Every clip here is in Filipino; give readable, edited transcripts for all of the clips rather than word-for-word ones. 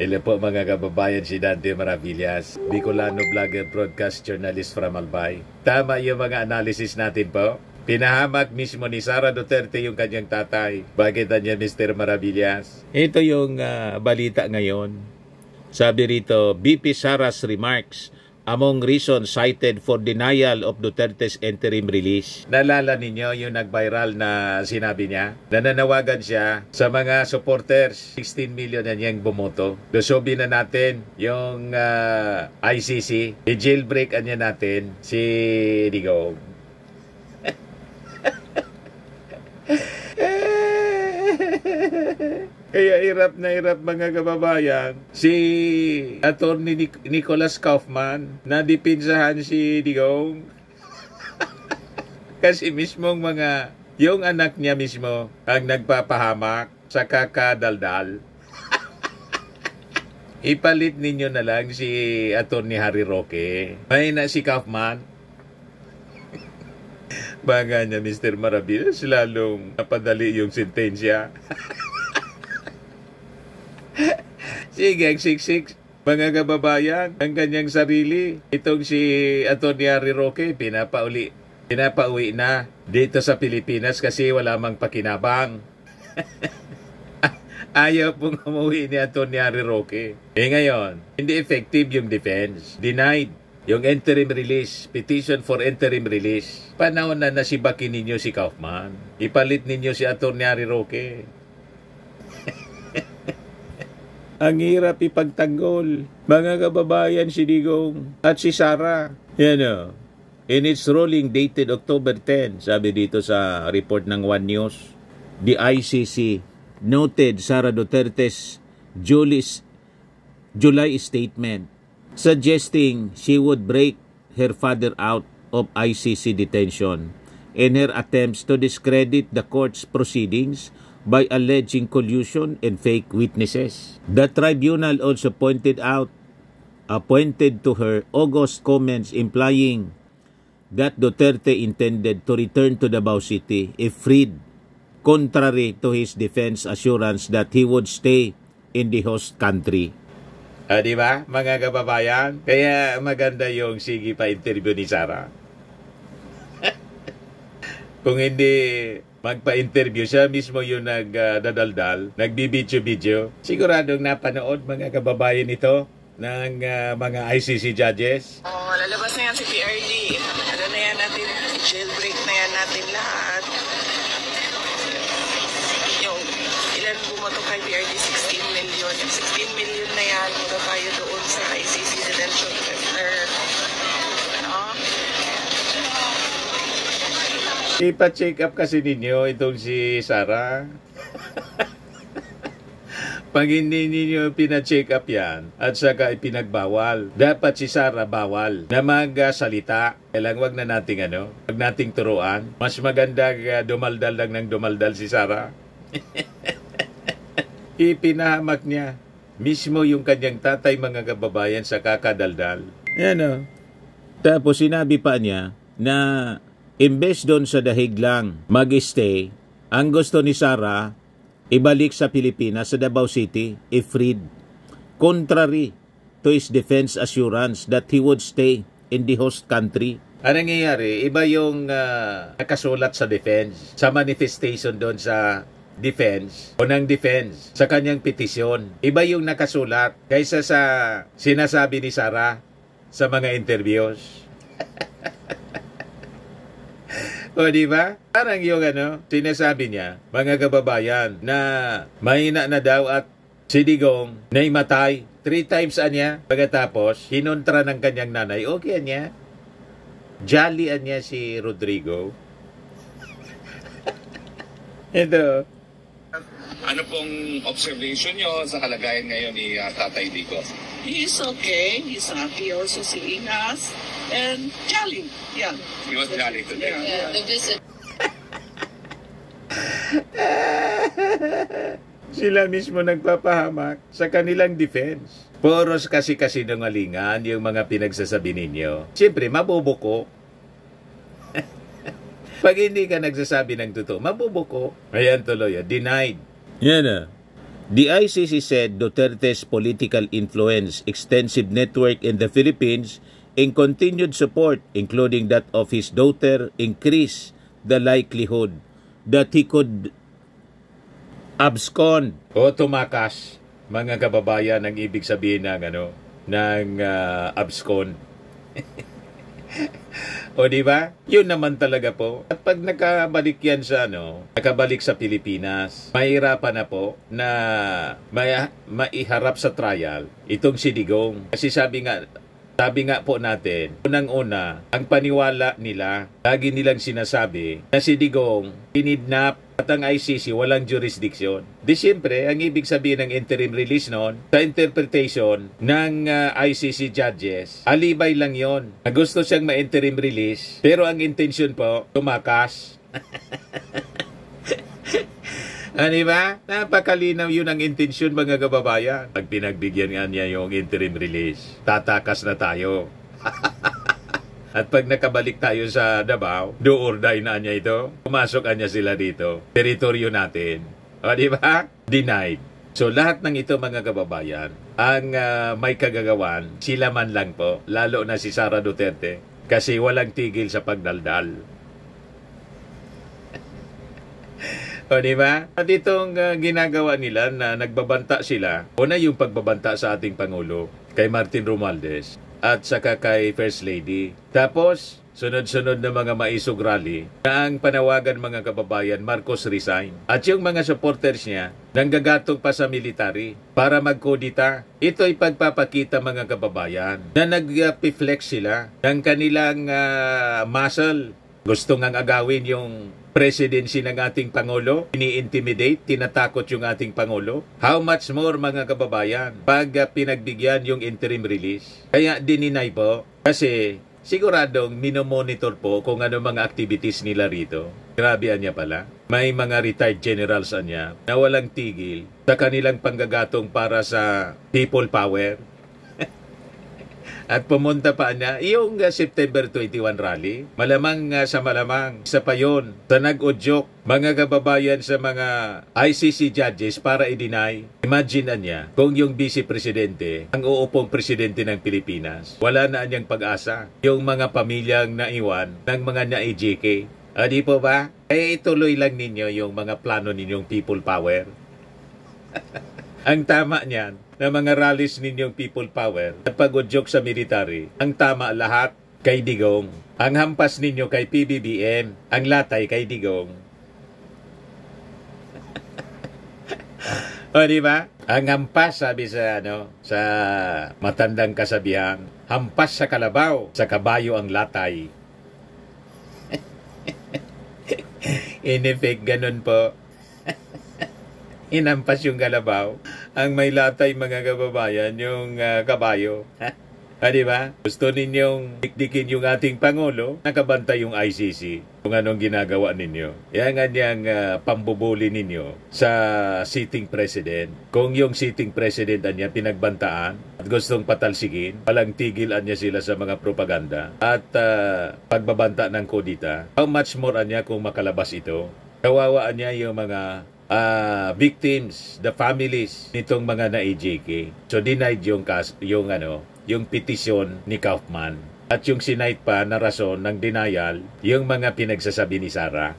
Hello po mga kababayan, si Dante Maravillas, Bicolano vlogger, broadcast journalist from Albay. Tama yung mga analysis natin po. Pinahamak mismo ni Sara Duterte yung kanyang tatay. Bakit niya, Mr. Maravillas? Ito yung balita ngayon. Sabi rito, BP Sara's remarks among reasons cited for denial of Duterte's interim release. Nalala ninyo yung nag-viral na sinabi niya? Nananawagan siya sa mga supporters. 16 million na niyang bumoto. Lusobin na natin yung ICC. I-jailbreak niya natin si Digong. Kaya hirap na hirap mga kababayan si Attorney Nicholas Kaufman na dipinsahan si Digong. Kasi mismong yung anak niya mismo ang nagpapahamak sa kakadaldal. Ipalit ninyo na lang si Attorney Harry Roque. May na si Kaufman. Baga niya, Mr. Maravillas, lalong napadali yung sentensya. Sige, ang siksik, mga kababayan, ang kanyang sarili. Itong si Atty. Harry Roque, pinapauwi na dito sa Pilipinas kasi wala mang pakinabang. Ayaw pong umuwi ni Atty. Harry Roque. Ngayon, hindi effective yung defense. Denied yung interim release, petition for interim release. Panahon na nasibakin ninyo si Kaufman. Ipalit ninyo si Atty. Harry Roque. Ang hirap ipagtanggol. Mga kababayan, si Digong at si Sara. Yan o. In its ruling dated October 10, sabi dito sa report ng One News, the ICC noted Sara Duterte's July statement suggesting she would break her father out of ICC detention in her attempts to discredit the court's proceedings by alleging collusion and fake witnesses. The tribunal also pointed to her August comments implying that Duterte intended to return to Davao City if freed, contrary to his defense assurance that he would stay in the host country. Di ba, mga kababayan? Kaya maganda yung sige pa interview ni Sara. Kung hindi magpa-interview, siya mismo yung nagdadaldal, nagbibidyo-video. Siguradong napanood mga kababayan ito ng mga ICC judges. Lalabas na yan si PRD. Ano na yan natin, jailbreak na yan natin lahat. Yung ilan bumoto kay PRD, 16 million. Yung 16 million na yan, muna tayo doon sa ICC detention center. Ipa-check up kasi ninyo itong si Sara. Pag hindi ninyo pina-check up yan at saka ipinagbawal, dapat si Sara bawal na magsalita. Kailang wag na nating wag nating turuan. Mas maganda dumaldal lang ng dumaldal si Sara. Ipinahamak niya mismo yung kanyang tatay mga kababayan sa kakadaldal. Yan o. Tapos sinabi pa niya na imbes doon sa dahig lang mag-stay, ang gusto ni Sara, ibalik sa Pilipinas, sa Davao City, if freed. Contrary to his defense assurance that he would stay in the host country. Ang nangyayari, iba yung nakasulat sa defense, sa manifestation doon sa defense, o ng defense, sa kanyang petisyon. Iba yung nakasulat kaysa sa sinasabi ni Sara sa mga interviews. O diba? Parang yung sinasabi niya, mga kababayan, na mahina na daw at si Digong naimatay 3 times niya. Pagkatapos, hinontra ng kanyang nanay, okay niya. Jolly niya si Rodrigo. Ito. Ano pong observation nyo sa kalagayan ngayon ni Tatay Digong? He's okay. He's happy also seeing us. And jolly. Yeah. He was jolly today. Yeah, the visit. Sila mismo nagpapahamak sa kanilang defense. Poros kasi nungalingan yung mga pinagsasabi ninyo. Siyempre, mabubuko. Pag hindi ka nagsasabi ng totoo, mabubuko. Ayan tuloy, denied. Yan The ICC said Duterte's political influence, extensive network in the Philippines, and continued support, including that of his daughter, increased the likelihood that he could abscond o tumakas, mga kababayan, ang ibig sabihin ng abscond. O di ba? Yun naman talaga po. At pag nakabalik yan sa nakabalik sa Pilipinas, mahirapan na po na maiharap sa trial itong si Digong. Kasi sabi nga po natin, unang-una, ang paniwala nila, lagi nilang sinasabi na si Digong kinidnap at ang ICC walang jurisdiction. Di siyempre, ang ibig sabihin ng interim release noon, sa interpretation ng ICC judges, alibay lang yon. Gusto siyang ma-interim release, pero ang intention po, tumakas. Diba? Napakalinaw yun ang intensyon, mga kababayan. Pag pinagbigyan nga niya yung interim release, tatakas na tayo. At pag nakabalik tayo sa Davao, do or die na niya ito. Pumasok niya sila dito. Teritoryo natin. O, diba? Denied. So, lahat ng ito, mga kababayan, ang may kagagawan, sila man lang po, lalo na si Sara Duterte, kasi walang tigil sa pagdaldal. O, diba? At itong ginagawa nila na nagbabanta sila, una yung pagbabanta sa ating Pangulo, kay Martin Romualdez, at saka kay First Lady. Tapos, sunod-sunod na mga maisog rally na ang panawagan, mga kababayan, Marcos resign. At yung mga supporters niya, nanggagatong pa sa military para magkodita. Ito ay pagpapakita, mga kababayan, na nag-flex sila ng kanilang muscle. Gusto ngang agawin yung presidency ng ating Pangulo, ini-intimidate, tinatakot yung ating Pangulo. How much more, mga kababayan, pag pinagbigyan yung interim release? Kaya dininay po, kasi siguradong minomonitor po kung ano mga activities nila rito. Grabe niya pala. May mga retired generals niya na walang tigil sa kanilang panggagatong para sa people power. At pumunta pa niya yung September 21 rally. Malamang sa malamang, isa pa yun, sa nag-udyok, mga kababayan, sa mga ICC judges para i-deny. Imagine niya kung yung vice presidente, ang uupong presidente ng Pilipinas, wala na niyang pag-asa. Yung mga pamilyang naiwan ng mga na-EJK. Di po ba? Ituloy lang ninyo yung mga plano ninyong people power. Ang tama niyan, na mga rallies ninyong people power at pag-udyok sa military, ang tama lahat kay Digong. Ang hampas ninyo kay PBBM, ang latay kay Digong. O, di ba? Ang hampas, sabi sa sa matandang kasabihan, hampas sa kalabaw, sa kabayo ang latay. In effect, ganun po. Inampas yung kalabaw, ang may latay, mga kababayan, yung kabayo. Di ba? Gusto ninyong dikdikin yung ating Pangulo, nakabantay yung ICC kung anong ginagawa ninyo. Yan nga niyang pambubuli ninyo sa sitting president. Kung yung sitting president niya pinagbantaan at gustong patalsigin, walang tigil niya sila sa mga propaganda at pagbabanta ng kodita. How much more niya kung makalabas ito? Kawawaan niya yung mga victims, the families nitong mga na-EJK. So denied yung petisyon ni Kaufman. At yung sinight pa na rason ng denial, yung mga pinagsasabi ni Sara.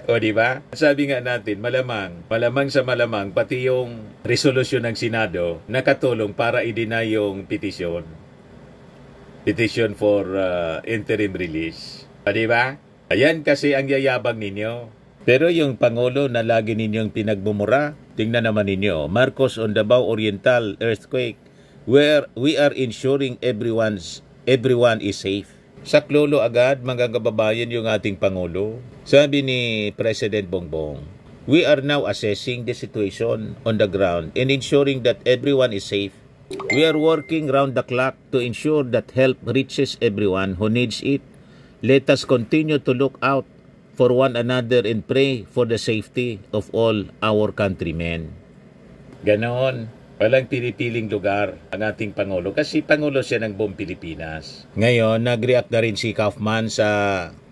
O di ba? Sabi nga natin, malamang sa malamang, pati yung resolusyon ng Senado nakatulong para i-deny yung petisyon. Petition for interim release. O di ba? Ayan kasi ang yayabang ninyo. Pero yung Pangulo na lagi ninyong pinagmumura, tingnan naman ninyo, Marcos on Davao Oriental earthquake, where we are ensuring everyone is safe. Saklolo agad, mga kababayan, yung ating Pangulo. Sabi ni President Bongbong, we are now assessing the situation on the ground and ensuring that everyone is safe. We are working round the clock to ensure that help reaches everyone who needs it. Let us continue to look out for one another and pray for the safety of all our countrymen. Ganon. Walang pinipiling lugar ang ating Pangulo kasi Pangulo siya ng buong Pilipinas. Ngayon, nag-react na rin si Kaufman sa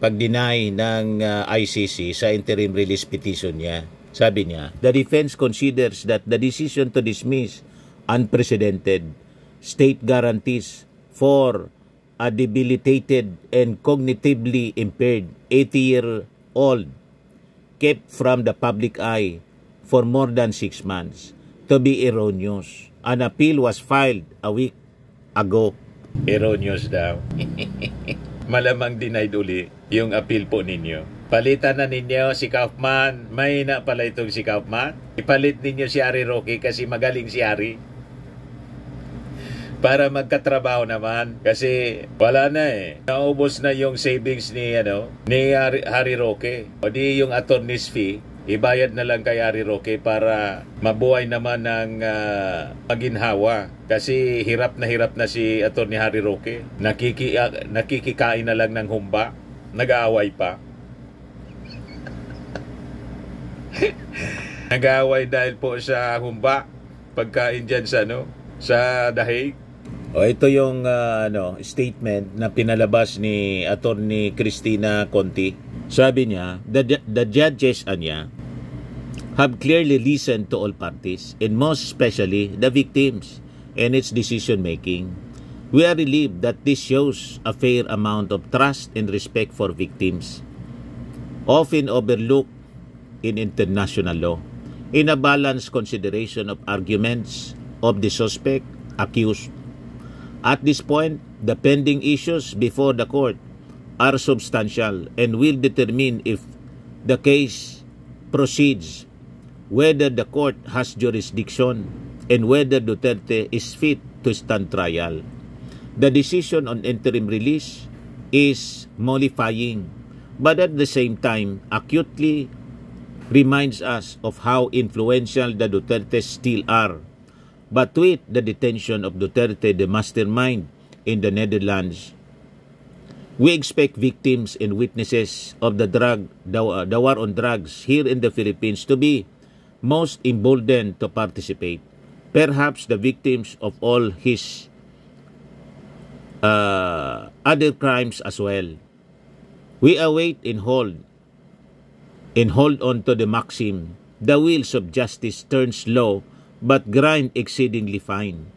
pag-deny ng ICC sa interim release petition niya. Sabi niya, the defense considers that the decision to dismiss unprecedented state guarantees for a debilitated and cognitively impaired 80-year-old kept from the public eye for more than 6 months to be erroneous. An appeal was filed a week ago. Erroneous daw. Malamang denied uli yung appeal po ninyo. Palitan na ninyo si Kaufman. May na pala itong si Kaufman. Ipalit ninyo si Harry Roque kasi magaling si Harry. Para magkatrabaho naman kasi wala na eh. Naubos na yung savings ni Harry Roque. O di yung attorney's fee, ibayad na lang kay Harry Roque para mabuhay naman ng maginhawa. Kasi hirap na si attorney Harry Roque. Nakikikain na lang ng humba. Nag-aaway pa. Nag-aaway dahil po sa humba. Pagkain dyan sa dahig. O ito yung statement na pinalabas ni Attorney Cristina Conti. Sabi niya, the judges have clearly listened to all parties and most especially the victims in its decision making. We are relieved that this shows a fair amount of trust and respect for victims, often overlooked in international law. In a balanced consideration of arguments of the suspect accused. At this point, the pending issues before the court are substantial and will determine if the case proceeds, whether the court has jurisdiction, and whether Duterte is fit to stand trial. The decision on interim release is mollifying, but at the same time, acutely reminds us of how influential the Dutertes still are. But with the detention of Duterte, the mastermind in the Netherlands, we expect victims and witnesses of the war on drugs here in the Philippines to be most emboldened to participate. Perhaps the victims of all his other crimes as well. We await and hold on to the maxim, the wheels of justice turn slow but grind exceedingly fine.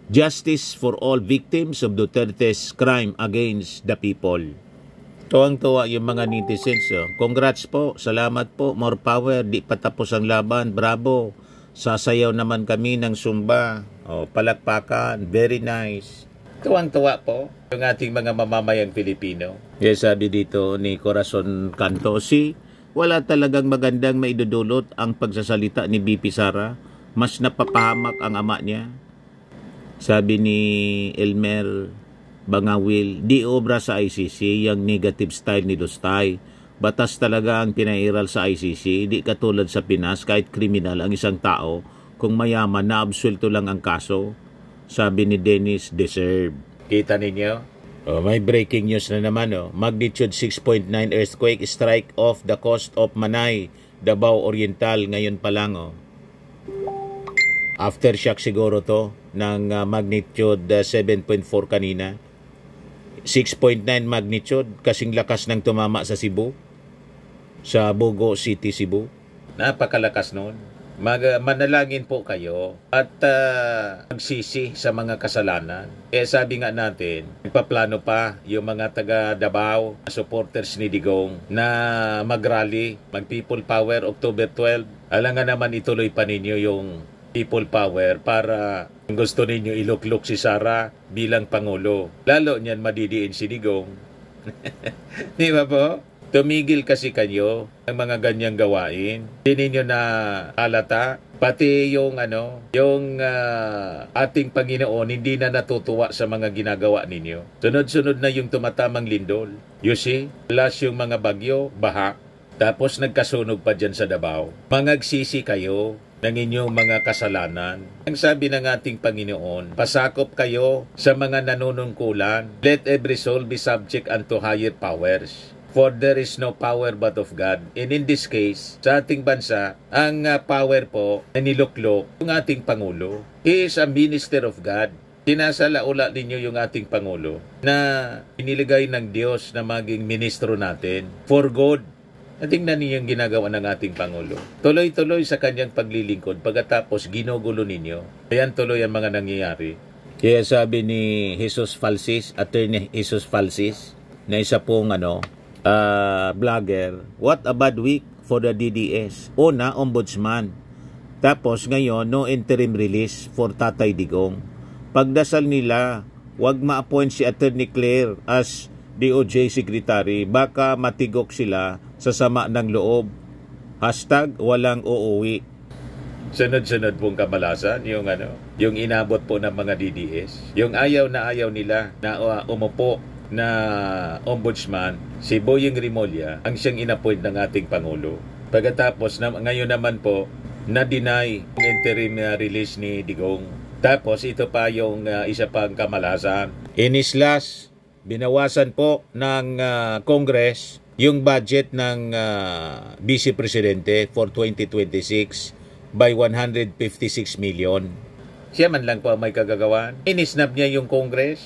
Justice for all victims of Duterte's crime against the people. Tuwang-tuwa yung mga netizens. Congrats po, salamat po, more power, di pa tapos ang laban, bravo. Sasayaw naman kami ng Zumba. Palakpakan, very nice. Tuwang-tuwa po yung ating mga mamamayang Pilipino. Yes, sabi dito ni Corazon Cantosi, wala talagang magandang maidudulot ang pagsasalita ni BP Sara. Mas napapahamak ang ama niya. Sabi ni Elmer Bangawil, di obra sa ICC yung negative style ni Lustay. Batas talaga ang pinairal sa ICC, di katulad sa Pinas kahit kriminal ang isang tao, kung mayaman na absuelto lang ang kaso. Sabi ni Dennis Deserve. Kita ninyo? May breaking news na naman. Magnitude 6.9 earthquake strike off the coast of Manay, Davao Oriental ngayon pa lang. Aftershock siguro to ng magnitude 7.4 kanina. 6.9 magnitude, kasing lakas ng tumama sa Cebu. Sa Bogo City, Cebu. Napakalakas noon. Manalangin po kayo at magsisi sa mga kasalanan. Sabi nga natin, nagpaplano pa yung mga taga Davao, supporters ni Digong na mag-rally, mag-People Power October 12. Alangan naman ituloy pa ninyo yung People Power para kung gusto ninyo iluklok si Sara bilang Pangulo. Lalo niyan madidiin si Digong. Di ba po? Tumigil kasi kayo ng mga ganyang gawain. Hindi ninyo na halata. Pati yung ating Panginoon hindi na natutuwa sa mga ginagawa ninyo. Sunod-sunod na yung tumatamang lindol. You see? Plus yung mga bagyo, baha. Tapos nagkasunog pa dyan sa Davao. Mangagsisi kayo ng inyong mga kasalanan. Ang sabi ng ating Panginoon, pasakop kayo sa mga nanunungkulan. Let every soul be subject unto higher powers. For there is no power but of God. And in this case, sa ating bansa, ang power po na niluklok yung ating Pangulo. He is a minister of God. Sinasalaula ninyo yung ating Pangulo na iniligay ng Diyos na maging ministro natin for good. Tingnan niyo yung ginagawa ng ating Pangulo. Tuloy-tuloy sa kanyang paglilingkod, pagkatapos ginugulo ninyo. Ayan tuloy ang mga nangyayari. Kaya sabi ni Jesus Falsis, Attorney Jesus Falsis, na isa pong vlogger, what a bad week for the DDS. Una, ombudsman. Tapos ngayon, no interim release for Tatay Digong. Pagdasal nila, wag ma-appoint si Attorney Claire as DOJ Secretary. Baka matigok sila sa sama ng loob. Hashtag walang uuwi. Sunod-sunod pong kamalasan yung inabot po ng mga DDS. Yung ayaw nila na umupo na ombudsman, si Boyeng Rimulya, ang siyang inappoint ng ating Pangulo. Pagkatapos, ngayon naman po, na-deny yung interim release ni Digong. Tapos, ito pa yung isa pang kamalasan. Inislas, binawasan po ng Congress yung budget ng Vice Presidente for 2026 by 156 million. Siya man lang po ang may kagagawan. Inisnap niya yung Congress.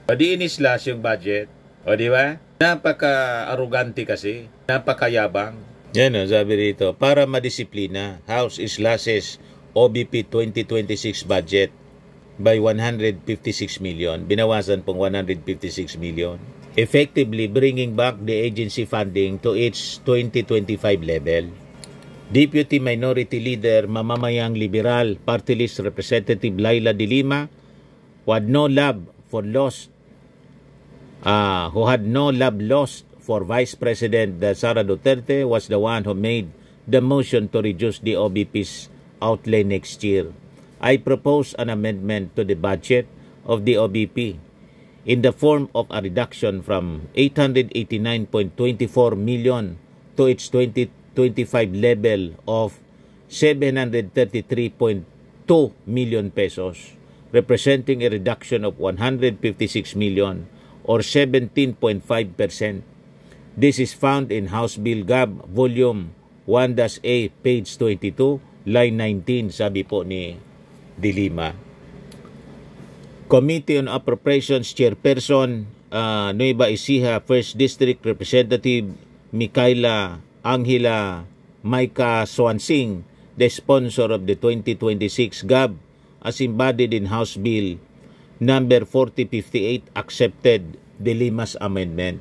O di inislas yung budget. O di ba? Napaka-arugante kasi. Napakayabang. Yan o, sabi rito. Para madisiplina, House slashes OBP 2026 budget by 156 million. Binawasan pong 156 million. Effectively bringing back the agency funding to its 2025 level. Deputy Minority Leader, mamamayang liberal, Party List Representative Laila De Lima, who had no love lost for Vice President Sara Duterte, was the one who made the motion to reduce the OBP's outlay next year. I propose an amendment to the budget of the OBP in the form of a reduction from 889.24 million to its 2025 level of 733.2 million pesos, representing a reduction of 156 million or 17.5%. This is found in House Bill Gab Volume 1-A, page 22, line 19, sabi po ni De Lima. Committee on Appropriations Chairperson Nueva Ecija, 1st District Representative Micaela Angela Maika Swansing, the sponsor of the 2026 GAB as embodied in House Bill number 4058, accepted De Lima's amendment.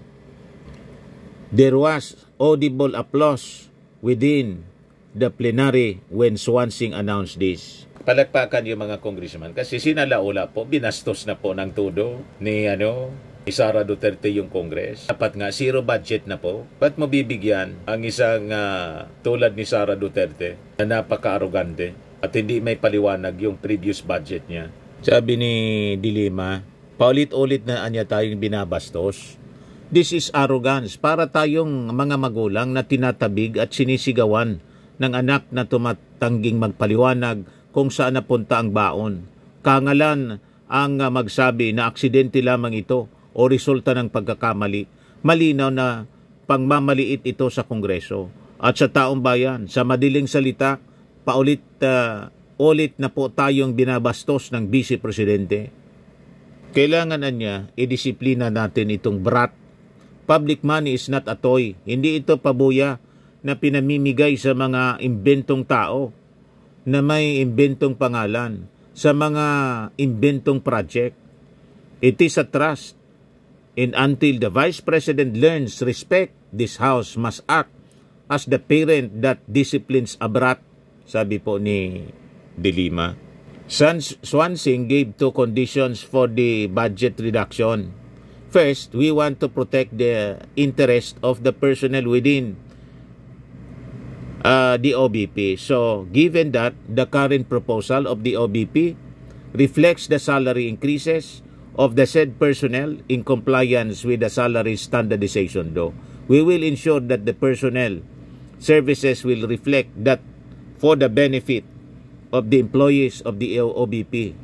There was audible applause within the plenary when Swansing announced this. Palakpakan yung mga congressman kasi sinalaula po, binastos na po ng todo ni Sara Duterte yung Congress. Dapat nga zero budget na po. Ba't mo bibigyan ang isang tulad ni Sara Duterte na napaka-arugante at hindi may paliwanag yung previous budget niya? Sabi ni De Lima, paulit-ulit na anya tayong binabastos. This is arrogance. Para tayong mga magulang na tinatabig at sinisigawan ng anak na tumatangging magpaliwanag kung saan napunta ang baon. Kangalan ang magsabi na aksidente lamang ito o resulta ng pagkakamali. Malinaw na pangmamaliit ito sa Kongreso at sa taong bayan. Sa madiling salita, ulit na po tayong binabastos ng Vice Presidente. Kailangan niya idisiplina natin itong brat. Public money is not a toy. Hindi ito pabuya na pinamimigay sa mga imbentong tao na may imbentong pangalan, sa mga imbentong project. It is a trust. And until the Vice President learns respect, this House must act as the parent that disciplines a brat, sabi po ni De Lima. Swansing gave two conditions for the budget reduction. First, we want to protect the interest of the personnel within the OBP. So, given that the current proposal of the OBP reflects the salary increases of the said personnel in compliance with the salary standardization law, we will ensure that the personnel services will reflect that for the benefit of the employees of the OBP,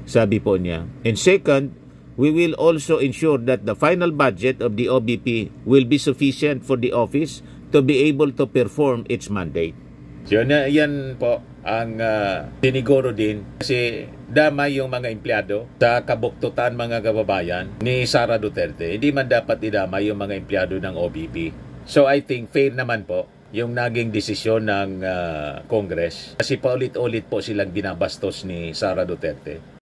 sabi po niya. And second, we will also ensure that the final budget of the OBP will be sufficient for the office to be able to perform its mandate. So, yan po ang tiniguro din kasi damay yung mga empleyado sa kabuktutan mga kababayan ni Sara Duterte. Hindi man dapat idamay yung mga empleyado ng OBP. So I think fair naman po yung naging desisyon ng Congress. Kasi paulit-ulit po silang binabastos ni Sara Duterte.